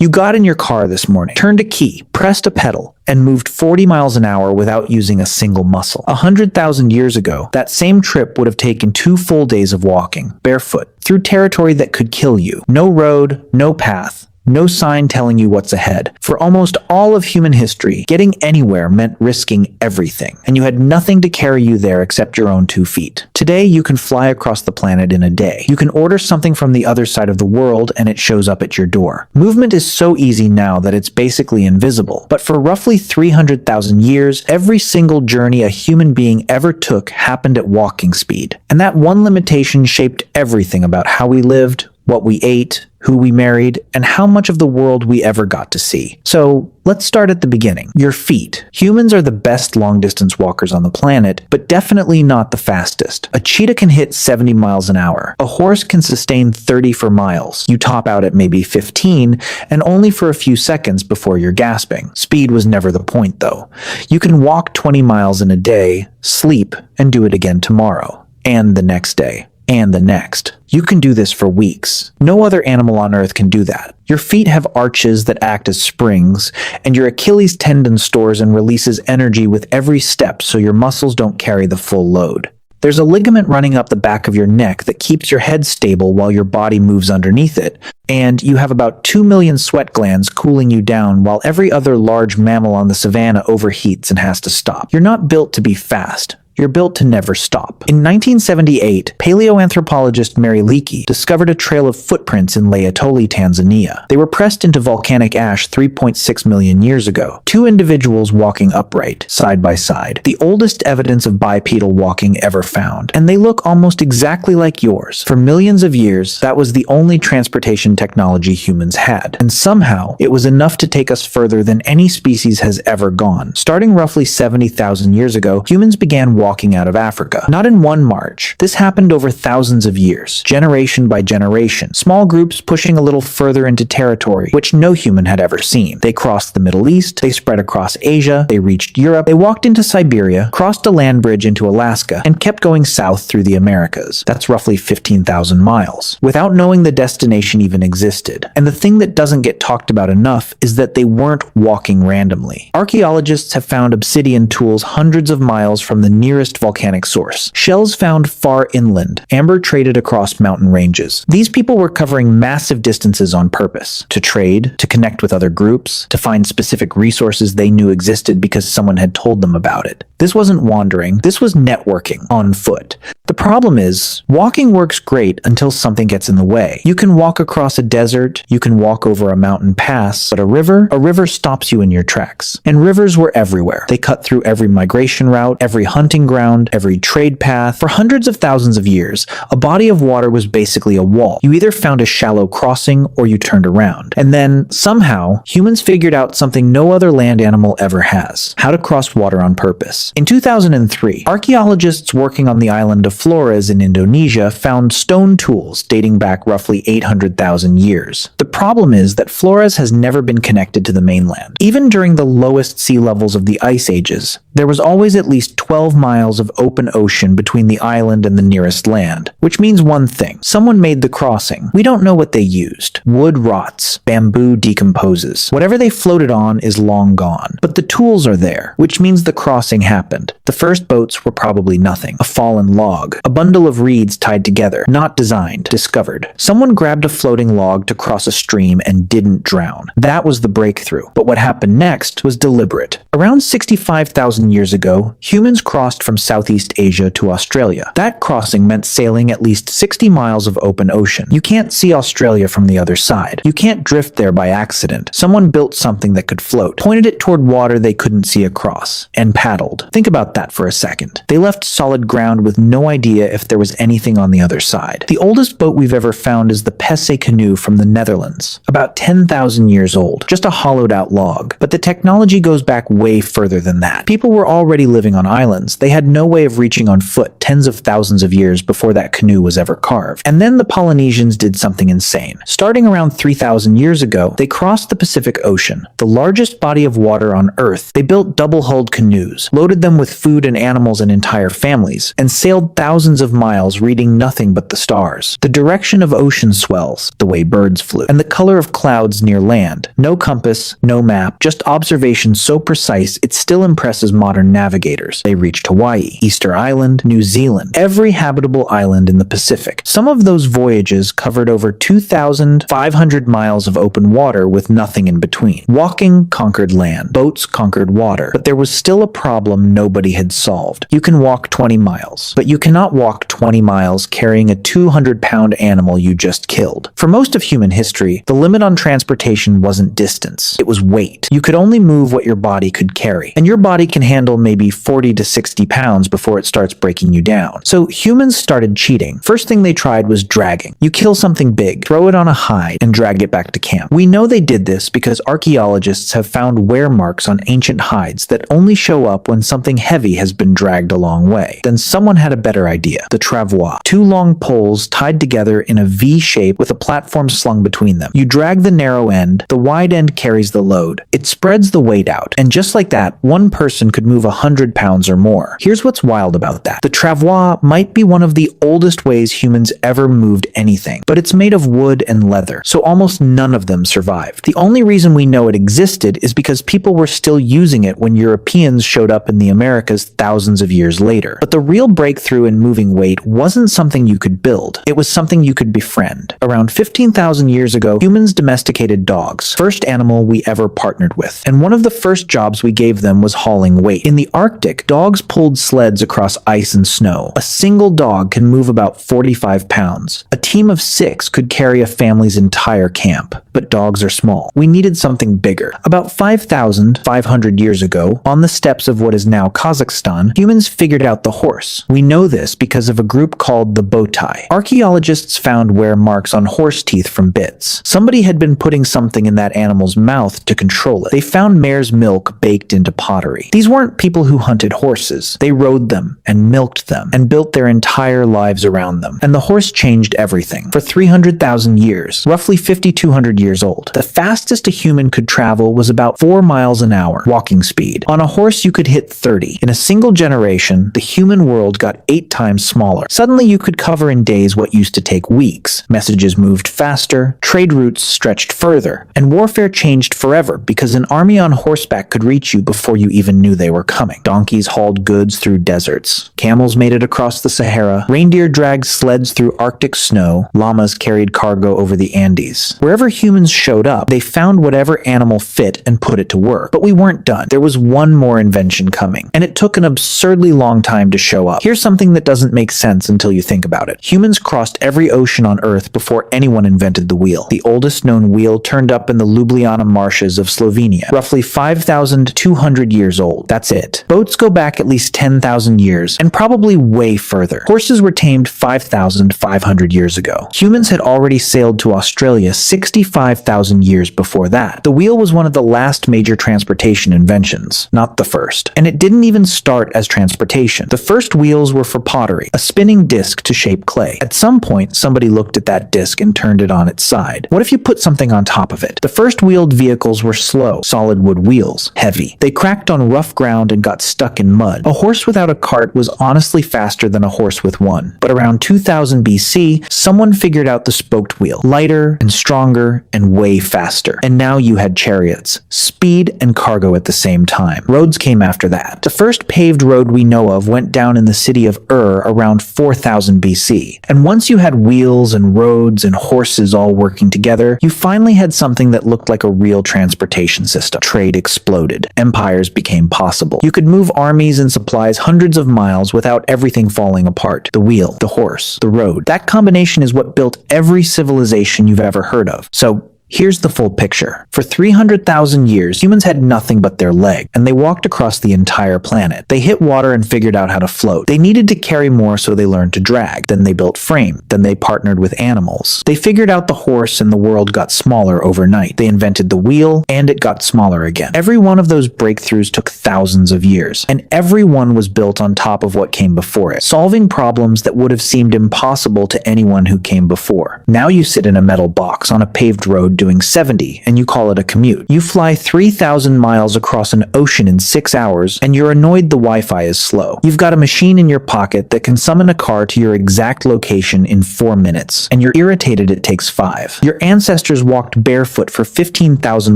You got in your car this morning, turned a key, pressed a pedal, and moved 40 miles an hour without using a single muscle. 100,000 years ago, that same trip would have taken 2 full days of walking, barefoot, through territory that could kill you. No road, no path. No sign telling you what's ahead. For almost all of human history, getting anywhere meant risking everything, and you had nothing to carry you there except your own 2 feet. Today, you can fly across the planet in a day. You can order something from the other side of the world and it shows up at your door. Movement is so easy now that it's basically invisible, but for roughly 300,000 years, every single journey a human being ever took happened at walking speed. And that one limitation shaped everything about how we lived, what we ate, who we married, and how much of the world we ever got to see. So let's start at the beginning. Your feet. Humans are the best long-distance walkers on the planet, but definitely not the fastest. A cheetah can hit 70 miles an hour. A horse can sustain 30 for miles. You top out at maybe 15, and only for a few seconds before you're gasping. Speed was never the point, though. You can walk 20 miles in a day, sleep, and do it again tomorrow, and the next day, and the next. You can do this for weeks. No other animal on Earth can do that. Your feet have arches that act as springs, and your Achilles tendon stores and releases energy with every step so your muscles don't carry the full load. There's a ligament running up the back of your neck that keeps your head stable while your body moves underneath it, and you have about 2 million sweat glands cooling you down while every other large mammal on the savannah overheats and has to stop. You're not built to be fast. You're built to never stop. In 1978, paleoanthropologist Mary Leakey discovered a trail of footprints in Laetoli, Tanzania. They were pressed into volcanic ash 3.6 million years ago. 2 individuals walking upright, side by side. The oldest evidence of bipedal walking ever found. And they look almost exactly like yours. For millions of years, that was the only transportation technology humans had. And somehow, it was enough to take us further than any species has ever gone. Starting roughly 70,000 years ago, humans began walking out of Africa. Not in one march. This happened over thousands of years, generation by generation. Small groups pushing a little further into territory, which no human had ever seen. They crossed the Middle East, they spread across Asia, they reached Europe, they walked into Siberia, crossed a land bridge into Alaska, and kept going south through the Americas. That's roughly 15,000 miles, without knowing the destination even existed. And the thing that doesn't get talked about enough is that they weren't walking randomly. Archaeologists have found obsidian tools hundreds of miles from the nearest volcanic source. Shells found far inland, amber traded across mountain ranges. These people were covering massive distances on purpose, to trade, to connect with other groups, to find specific resources they knew existed because someone had told them about it. This wasn't wandering, this was networking, on foot. The problem is, walking works great until something gets in the way. You can walk across a desert, you can walk over a mountain pass, but a river stops you in your tracks. And rivers were everywhere. They cut through every migration route, every hunting ground, every trade path. For hundreds of thousands of years, a body of water was basically a wall. You either found a shallow crossing or you turned around. And then, somehow, humans figured out something no other land animal ever has: how to cross water on purpose. In 2003, archaeologists working on the island of Flores in Indonesia found stone tools dating back roughly 800,000 years. The problem is that Flores has never been connected to the mainland. Even during the lowest sea levels of the ice ages, there was always at least 12 miles of open ocean between the island and the nearest land, which means one thing: someone made the crossing. We don't know what they used. Wood rots, bamboo decomposes. Whatever they floated on is long gone. But the tools are there, which means the crossing happened. The first boats were probably nothing: a fallen log, a bundle of reeds tied together, not designed, discovered. Someone grabbed a floating log to cross a stream and didn't drown. That was the breakthrough. But what happened next was deliberate. Around 65,000 years ago, humans crossed from Southeast Asia to Australia. That crossing meant sailing at least 60 miles of open ocean. You can't see Australia from the other side. You can't drift there by accident. Someone built something that could float, pointed it toward water they couldn't see across, and paddled. Think about that for a second. They left solid ground with no idea if there was anything on the other side. The oldest boat we've ever found is the Pesse canoe from the Netherlands, about 10,000 years old, just a hollowed out log. But the technology goes back way further than that. People were already living on islands. They had no way of reaching on foot tens of thousands of years before that canoe was ever carved. And then the Polynesians did something insane. Starting around 3,000 years ago, they crossed the Pacific Ocean, the largest body of water on Earth. They built double-hulled canoes, loaded them with food and animals and entire families, and sailed thousands of miles reading nothing but the stars. The direction of ocean swells, the way birds flew, and the color of clouds near land. No compass, no map, just observation so precise it still impresses modern navigators. They reached Hawaii, Easter Island, New Zealand, every habitable island in the Pacific. Some of those voyages covered over 2,500 miles of open water with nothing in between. Walking conquered land, boats conquered water, but there was still a problem nobody had solved. You can walk 20 miles, but you cannot walk 20 miles carrying a 200-pound animal you just killed. For most of human history, the limit on transportation wasn't distance, it was weight. You could only move what your body could carry, and your body can handle maybe 40 to 60 pounds before it starts breaking you down. So humans started cheating. First thing they tried was dragging. You kill something big, throw it on a hide, and drag it back to camp. We know they did this because archaeologists have found wear marks on ancient hides that only show up when something heavy has been dragged a long way. Then someone had a better idea. The travois. Two long poles tied together in a V shape with a platform slung between them. You drag the narrow end, the wide end carries the load. It spreads the weight out, and just like that, one person could move 100 pounds or more. Here's what's wild about that. The travois might be one of the oldest ways humans ever moved anything, but it's made of wood and leather, so almost none of them survived. The only reason we know it existed is because people were still using it when Europeans showed up in the Americas thousands of years later. But the real breakthrough in moving weight wasn't something you could build, it was something you could befriend. Around 15,000 years ago, humans domesticated dogs, first animal we ever partnered with, and one of the first jobs we gave them was hauling weight. In the Arctic, dogs pulled sleds across ice and snow. A single dog can move about 45 pounds. A team of 6 could carry a family's entire camp. But dogs are small. We needed something bigger. About 5,500 years ago, on the steppes of what is now Kazakhstan, humans figured out the horse. We know this because of a group called the Bowtie. Archaeologists found wear marks on horse teeth from bits. Somebody had been putting something in that animal's mouth to control it. They found mare's milk baked into pottery. These weren't people who hunted horses. They rode them and milked them and built their entire lives around them. And the horse changed everything. For 300,000 years, roughly 5,200 years old, the fastest a human could travel was about 4 miles an hour, walking speed. On a horse, you could hit 30. In a single generation, the human world got 8 times smaller. Suddenly, you could cover in days what used to take weeks. Messages moved faster, trade routes stretched further, and warfare changed forever because an army on horseback could reach you before you even knew they were coming. Donkeys hauled goods through deserts. Camels made it across the Sahara. Reindeer dragged sleds through Arctic snow. Llamas carried cargo over the Andes. Wherever humans showed up, they found whatever animal fit and put it to work. But we weren't done. There was one more invention coming, and it took an absurdly long time to show up. Here's something that doesn't make sense until you think about it. Humans crossed every ocean on Earth before anyone invented the wheel. The oldest known wheel turned up in the Ljubljana marshes of Slovenia, roughly 5,200 years old. That's it. Boats go back at least 10,000 years, and probably way further. Horses were tamed 5,500 years ago. Humans had already sailed to Australia 65,000 years before that. The wheel was one of the last major transportation inventions, not the first. And it didn't even start as transportation. The first wheels were for pottery, a spinning disc to shape clay. At some point, somebody looked at that disc and turned it on its side. What if you put something on top of it? The first wheeled vehicles were slow, solid wood wheels, heavy. They cracked on rough ground and got stuck in mud. A horse without a cart was honestly faster than a horse with one. But around 2000 BC, someone figured out the spoked wheel, lighter and stronger and way faster. And now you had chariots, speed and cargo at the same time. Roads came after that. The first paved road we know of went down in the city of around 4000 BC. And once you had wheels and roads and horses all working together, you finally had something that looked like a real transportation system. Trade exploded. Empires became possible. You could move armies and supplies hundreds of miles without everything falling apart. The wheel, the horse, the road. That combination is what built every civilization you've ever heard of. So Here's the full picture. For 300,000 years, humans had nothing but their leg, and they walked across the entire planet. They hit water and figured out how to float. They needed to carry more, so they learned to drag. Then they built frame. Then they partnered with animals. They figured out the horse, and the world got smaller overnight. They invented the wheel, and it got smaller again. Every one of those breakthroughs took thousands of years, and every one was built on top of what came before it, solving problems that would have seemed impossible to anyone who came before. Now you sit in a metal box on a paved road doing 70, and you call it a commute. You fly 3,000 miles across an ocean in 6 hours, and you're annoyed the Wi-Fi is slow. You've got a machine in your pocket that can summon a car to your exact location in 4 minutes, and you're irritated it takes 5. Your ancestors walked barefoot for 15,000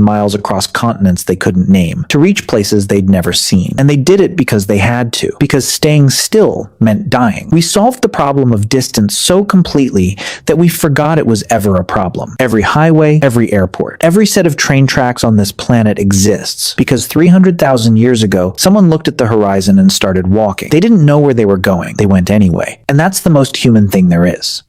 miles across continents they couldn't name, to reach places they'd never seen. And they did it because they had to, because staying still meant dying. We solved the problem of distance so completely that we forgot it was ever a problem. Every highway, every airport, every set of train tracks on this planet exists because 300,000 years ago, someone looked at the horizon and started walking. They didn't know where they were going. They went anyway. And that's the most human thing there is.